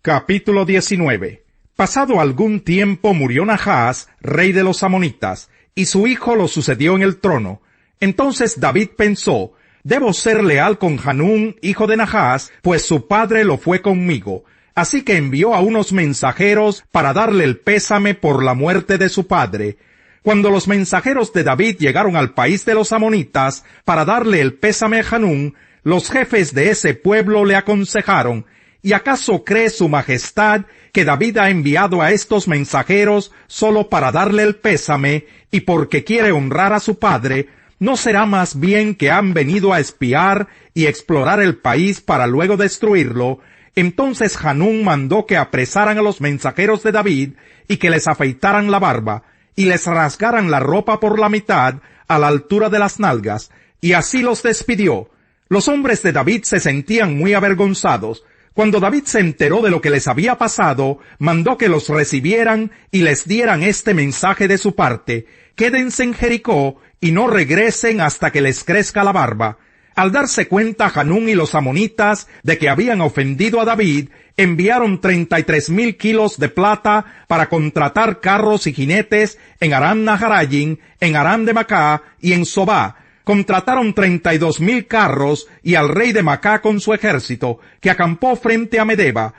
Capítulo 19. Pasado algún tiempo murió Nahash, rey de los amonitas, y su hijo lo sucedió en el trono. Entonces David pensó: debo ser leal con Hanún, hijo de Nahash, pues su padre lo fue conmigo. Así que envió a unos mensajeros para darle el pésame por la muerte de su padre. Cuando los mensajeros de David llegaron al país de los amonitas para darle el pésame a Hanún, los jefes de ese pueblo le aconsejaron: ¿y acaso cree su majestad que David ha enviado a estos mensajeros solo para darle el pésame y porque quiere honrar a su padre? ¿No será más bien que han venido a espiar y explorar el país para luego destruirlo? Entonces Hanún mandó que apresaran a los mensajeros de David y que les afeitaran la barba y les rasgaran la ropa por la mitad a la altura de las nalgas, y así los despidió. Los hombres de David se sentían muy avergonzados. Cuando David se enteró de lo que les había pasado, mandó que los recibieran y les dieran este mensaje de su parte: quédense en Jericó y no regresen hasta que les crezca la barba. Al darse cuenta Hanún y los amonitas de que habían ofendido a David, enviaron 33,000 kilos de plata para contratar carros y jinetes en Aram Naharayim, en Aram de Macá y en Sobá. Contrataron 32,000 carros y al rey de Macá con su ejército, que acampó frente a Medeba.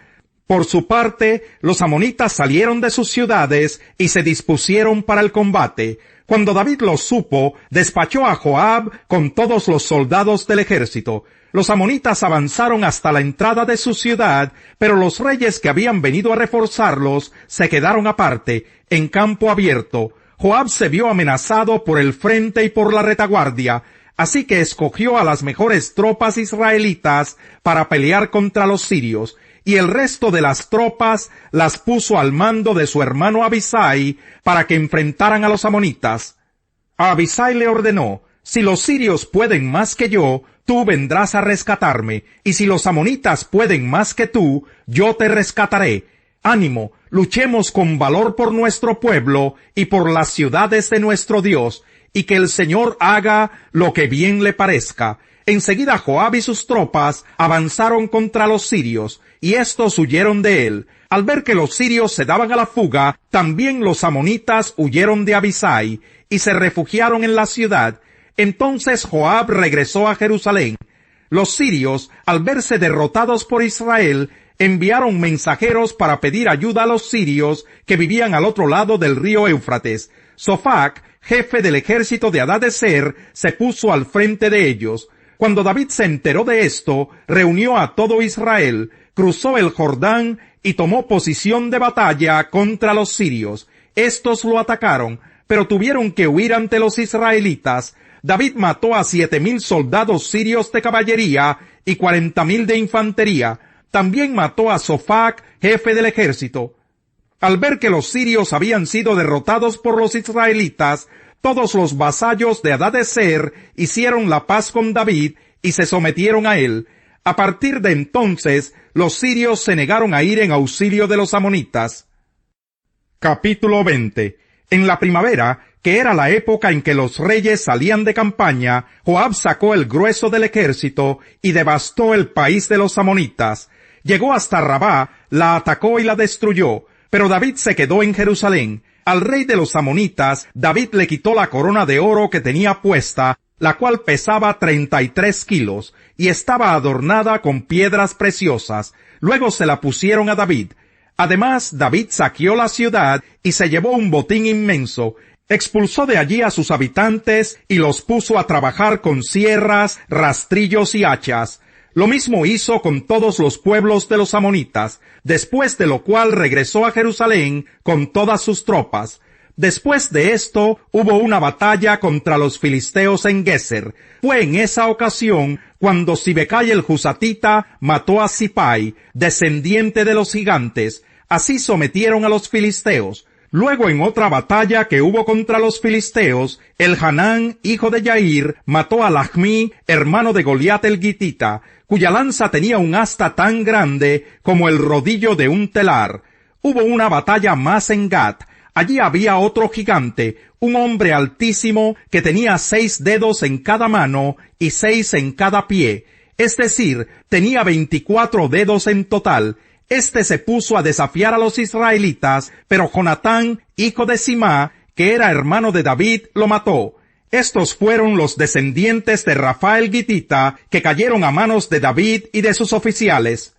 Por su parte, los amonitas salieron de sus ciudades y se dispusieron para el combate. Cuando David lo supo, despachó a Joab con todos los soldados del ejército. Los amonitas avanzaron hasta la entrada de su ciudad, pero los reyes que habían venido a reforzarlos se quedaron aparte, en campo abierto. Joab se vio amenazado por el frente y por la retaguardia, así que escogió a las mejores tropas israelitas para pelear contra los sirios, y el resto de las tropas las puso al mando de su hermano Abisai para que enfrentaran a los amonitas. A Abisai le ordenó: si los sirios pueden más que yo, tú vendrás a rescatarme, y si los amonitas pueden más que tú, yo te rescataré. Ánimo, luchemos con valor por nuestro pueblo y por las ciudades de nuestro Dios, y que el Señor haga lo que bien le parezca. Enseguida Joab y sus tropas avanzaron contra los sirios, y éstos huyeron de él. Al ver que los sirios se daban a la fuga, también los amonitas huyeron de Abisai, y se refugiaron en la ciudad. Entonces Joab regresó a Jerusalén. Los sirios, al verse derrotados por Israel, enviaron mensajeros para pedir ayuda a los sirios que vivían al otro lado del río Éufrates. Sofac, jefe del ejército de Hadadezer, se puso al frente de ellos. Cuando David se enteró de esto, reunió a todo Israel, cruzó el Jordán y tomó posición de batalla contra los sirios. Estos lo atacaron, pero tuvieron que huir ante los israelitas. David mató a 7,000 soldados sirios de caballería y 40,000 de infantería. También mató a Sofac, jefe del ejército. Al ver que los sirios habían sido derrotados por los israelitas, todos los vasallos de Hadadezer hicieron la paz con David y se sometieron a él. A partir de entonces, los sirios se negaron a ir en auxilio de los amonitas. Capítulo 20. En la primavera, que era la época en que los reyes salían de campaña, Joab sacó el grueso del ejército y devastó el país de los amonitas. Llegó hasta Rabá, la atacó y la destruyó, pero David se quedó en Jerusalén. Al rey de los amonitas, David le quitó la corona de oro que tenía puesta, la cual pesaba 33 kilos, y estaba adornada con piedras preciosas. Luego se la pusieron a David. Además, David saqueó la ciudad y se llevó un botín inmenso. Expulsó de allí a sus habitantes y los puso a trabajar con sierras, rastrillos y hachas. Lo mismo hizo con todos los pueblos de los amonitas, después de lo cual regresó a Jerusalén con todas sus tropas. Después de esto, hubo una batalla contra los filisteos en Geser. Fue en esa ocasión cuando Sibecai el Husatita mató a Sipai, descendiente de los gigantes. Así sometieron a los filisteos. Luego, en otra batalla que hubo contra los filisteos, Elhanán, hijo de Yair, mató a Lahmi, hermano de Goliat el Gitita, cuya lanza tenía un asta tan grande como el rodillo de un telar. Hubo una batalla más en Gat. Allí había otro gigante, un hombre altísimo que tenía 6 dedos en cada mano y 6 en cada pie. Es decir, tenía 24 dedos en total. Este se puso a desafiar a los israelitas, pero Jonatán, hijo de Simá, que era hermano de David, lo mató. Estos fueron los descendientes de Rafael Gitita, que cayeron a manos de David y de sus oficiales.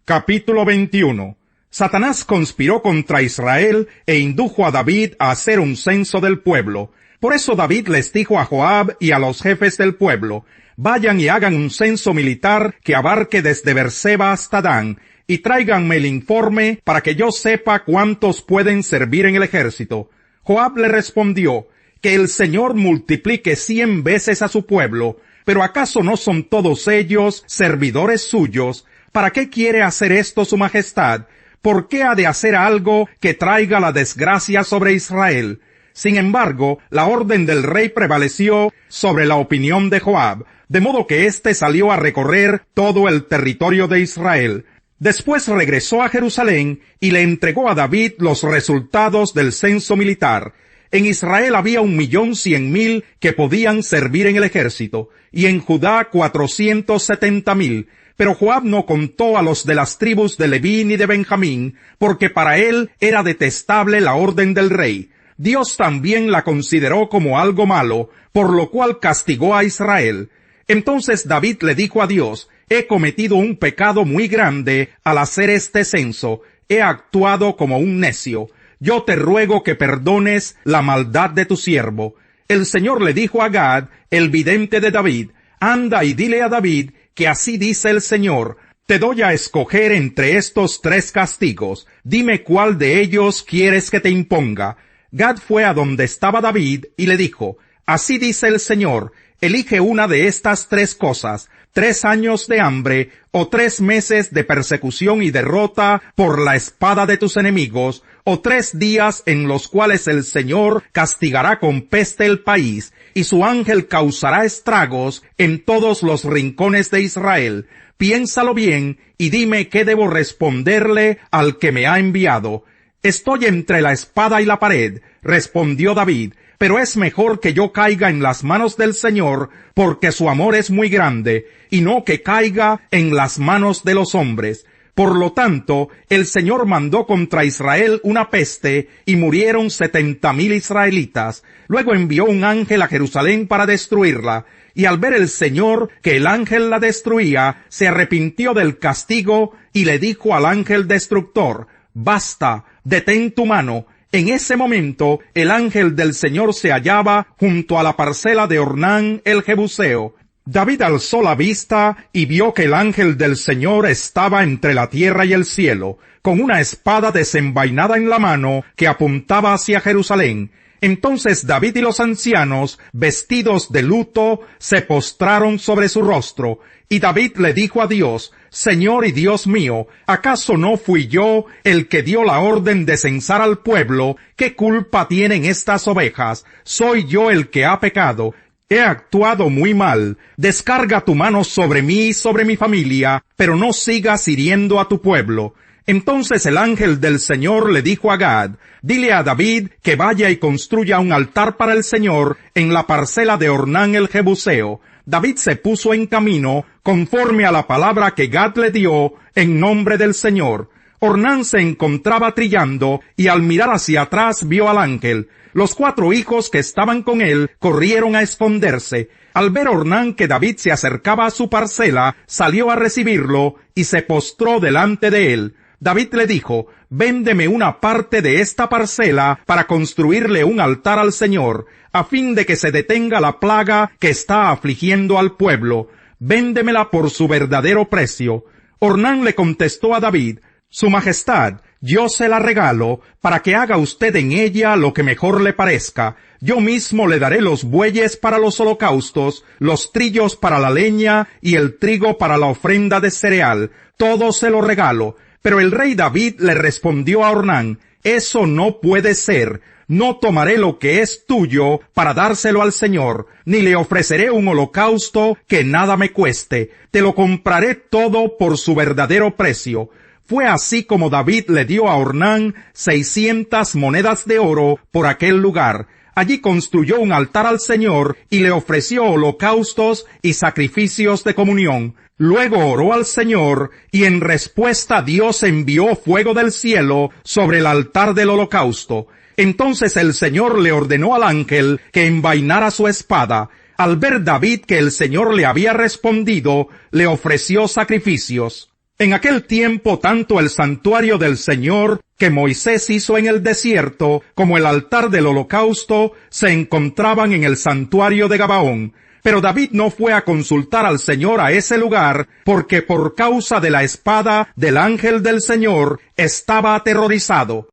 Capítulo 21. Satanás conspiró contra Israel e indujo a David a hacer un censo del pueblo. Por eso David les dijo a Joab y a los jefes del pueblo: vayan y hagan un censo militar que abarque desde Berseba hasta Dan, y tráiganme el informe para que yo sepa cuántos pueden servir en el ejército. Joab le respondió: que el Señor multiplique 100 veces a su pueblo, pero ¿acaso no son todos ellos servidores suyos? ¿Para qué quiere hacer esto su majestad? ¿Por qué ha de hacer algo que traiga la desgracia sobre Israel? Sin embargo, la orden del rey prevaleció sobre la opinión de Joab, de modo que éste salió a recorrer todo el territorio de Israel. Después regresó a Jerusalén y le entregó a David los resultados del censo militar. En Israel había 1.100.000 que podían servir en el ejército, y en Judá 470.000. Pero Joab no contó a los de las tribus de Leví ni de Benjamín, porque para él era detestable la orden del rey. Dios también la consideró como algo malo, por lo cual castigó a Israel. Entonces David le dijo a Dios: he cometido un pecado muy grande al hacer este censo, he actuado como un necio. Yo te ruego que perdones la maldad de tu siervo. El Señor le dijo a Gad, el vidente de David: anda y dile a David que así dice el Señor: te doy a escoger entre estos 3 castigos, dime cuál de ellos quieres que te imponga. Gad fue a donde estaba David y le dijo: así dice el Señor, elige una de estas 3 cosas, 3 años de hambre, o 3 meses de persecución y derrota por la espada de tus enemigos, o 3 días en los cuales el Señor castigará con peste el país, y su ángel causará estragos en todos los rincones de Israel. Piénsalo bien, y dime qué debo responderle al que me ha enviado. Estoy entre la espada y la pared, respondió David, pero es mejor que yo caiga en las manos del Señor, porque su amor es muy grande, y no que caiga en las manos de los hombres. Por lo tanto, el Señor mandó contra Israel una peste, y murieron 70.000 israelitas. Luego envió un ángel a Jerusalén para destruirla, y al ver el Señor que el ángel la destruía, se arrepintió del castigo, y le dijo al ángel destructor: basta, detén tu mano. En ese momento, el ángel del Señor se hallaba junto a la parcela de Ornán el Jebuseo. David alzó la vista y vio que el ángel del Señor estaba entre la tierra y el cielo, con una espada desenvainada en la mano que apuntaba hacia Jerusalén. Entonces David y los ancianos, vestidos de luto, se postraron sobre su rostro, y David le dijo a Dios: Señor y Dios mío, ¿acaso no fui yo el que dio la orden de censar al pueblo? ¿Qué culpa tienen estas ovejas? ¿Soy yo el que ha pecado? He actuado muy mal. Descarga tu mano sobre mí y sobre mi familia, pero no sigas hiriendo a tu pueblo. Entonces el ángel del Señor le dijo a Gad: dile a David que vaya y construya un altar para el Señor en la parcela de Ornán el Jebuseo. David se puso en camino conforme a la palabra que Gad le dio en nombre del Señor. Ornán se encontraba trillando y al mirar hacia atrás vio al ángel. Los 4 hijos que estaban con él corrieron a esconderse. Al ver Ornán que David se acercaba a su parcela, salió a recibirlo y se postró delante de él. David le dijo: véndeme una parte de esta parcela para construirle un altar al Señor, a fin de que se detenga la plaga que está afligiendo al pueblo. Véndemela por su verdadero precio. Ornán le contestó a David: Su Majestad, yo se la regalo para que haga usted en ella lo que mejor le parezca. Yo mismo le daré los bueyes para los holocaustos, los trillos para la leña y el trigo para la ofrenda de cereal. Todo se lo regalo. Pero el rey David le respondió a Ornán: eso no puede ser. No tomaré lo que es tuyo para dárselo al Señor, ni le ofreceré un holocausto que nada me cueste. Te lo compraré todo por su verdadero precio. Fue así como David le dio a Ornán 600 monedas de oro por aquel lugar. Allí construyó un altar al Señor y le ofreció holocaustos y sacrificios de comunión. Luego oró al Señor y en respuesta Dios envió fuego del cielo sobre el altar del holocausto. Entonces el Señor le ordenó al ángel que envainara su espada. Al ver David que el Señor le había respondido, le ofreció sacrificios. En aquel tiempo tanto el santuario del Señor que Moisés hizo en el desierto como el altar del holocausto se encontraban en el santuario de Gabaón. Pero David no fue a consultar al Señor a ese lugar porque por causa de la espada del ángel del Señor estaba aterrorizado.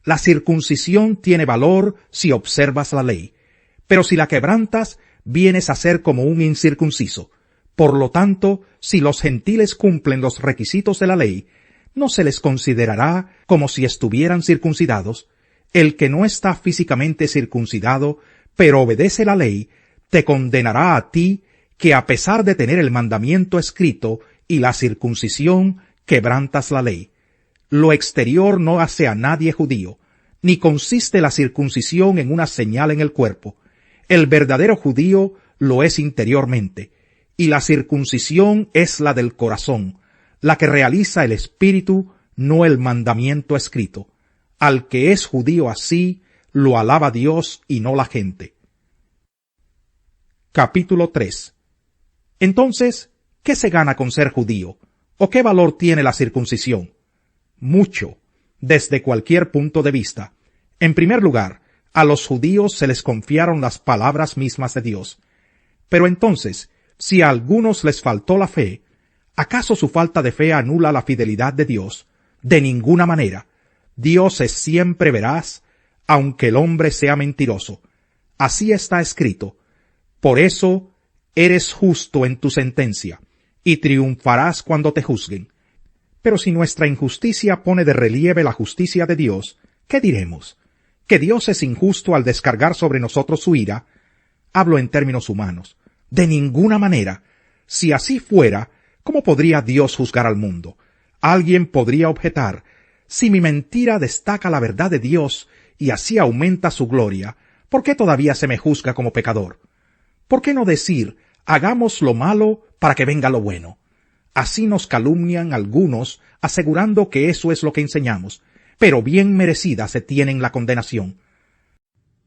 La circuncisión tiene valor si observas la ley, pero si la quebrantas, vienes a ser como un incircunciso. Por lo tanto, si los gentiles cumplen los requisitos de la ley, no se les considerará como si estuvieran circuncidados. El que no está físicamente circuncidado, pero obedece la ley, te condenará a ti, que a pesar de tener el mandamiento escrito y la circuncisión, quebrantas la ley. Lo exterior no hace a nadie judío, ni consiste la circuncisión en una señal en el cuerpo. El verdadero judío lo es interiormente, y la circuncisión es la del corazón, la que realiza el espíritu, no el mandamiento escrito. Al que es judío así, lo alaba Dios y no la gente. Capítulo 3. Entonces, ¿qué se gana con ser judío? ¿O qué valor tiene la circuncisión? Mucho, desde cualquier punto de vista. En primer lugar, a los judíos se les confiaron las palabras mismas de Dios. Pero entonces, si a algunos les faltó la fe, ¿acaso su falta de fe anula la fidelidad de Dios? De ninguna manera. Dios es siempre veraz, aunque el hombre sea mentiroso. Así está escrito. Por eso eres justo en tu sentencia, y triunfarás cuando te juzguen. Pero si nuestra injusticia pone de relieve la justicia de Dios, ¿qué diremos? ¿Que Dios es injusto al descargar sobre nosotros su ira? Hablo en términos humanos. De ninguna manera. Si así fuera, ¿cómo podría Dios juzgar al mundo? Alguien podría objetar, si mi mentira destaca la verdad de Dios y así aumenta su gloria, ¿por qué todavía se me juzga como pecador? ¿Por qué no decir, hagamos lo malo para que venga lo bueno? Así nos calumnian algunos, asegurando que eso es lo que enseñamos, pero bien merecida se tienen la condenación.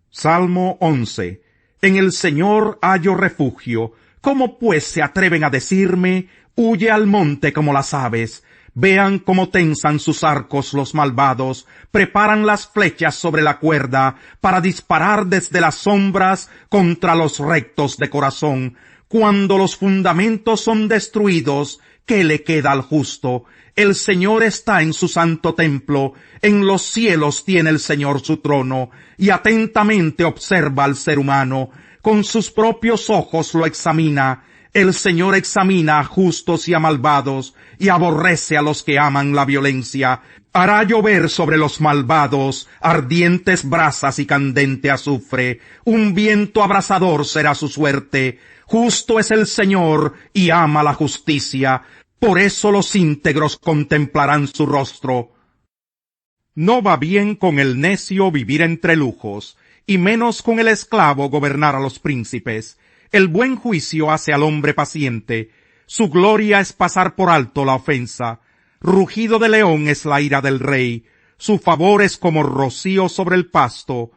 Salmo 11. En el Señor hallo refugio. ¿Cómo pues se atreven a decirme, huye al monte como las aves? Vean cómo tensan sus arcos los malvados, preparan las flechas sobre la cuerda para disparar desde las sombras contra los rectos de corazón. Cuando los fundamentos son destruidos, ¿qué le queda al justo? El Señor está en su santo templo, en los cielos tiene el Señor su trono, y atentamente observa al ser humano, con sus propios ojos lo examina. El Señor examina a justos y a malvados, y aborrece a los que aman la violencia. Hará llover sobre los malvados ardientes brasas y candente azufre. Un viento abrasador será su suerte. Justo es el Señor y ama la justicia. Por eso los íntegros contemplarán su rostro. No va bien con el necio vivir entre lujos, y menos con el esclavo gobernar a los príncipes. El buen juicio hace al hombre paciente. Su gloria es pasar por alto la ofensa. Rugido de león es la ira del rey. Su favor es como rocío sobre el pasto.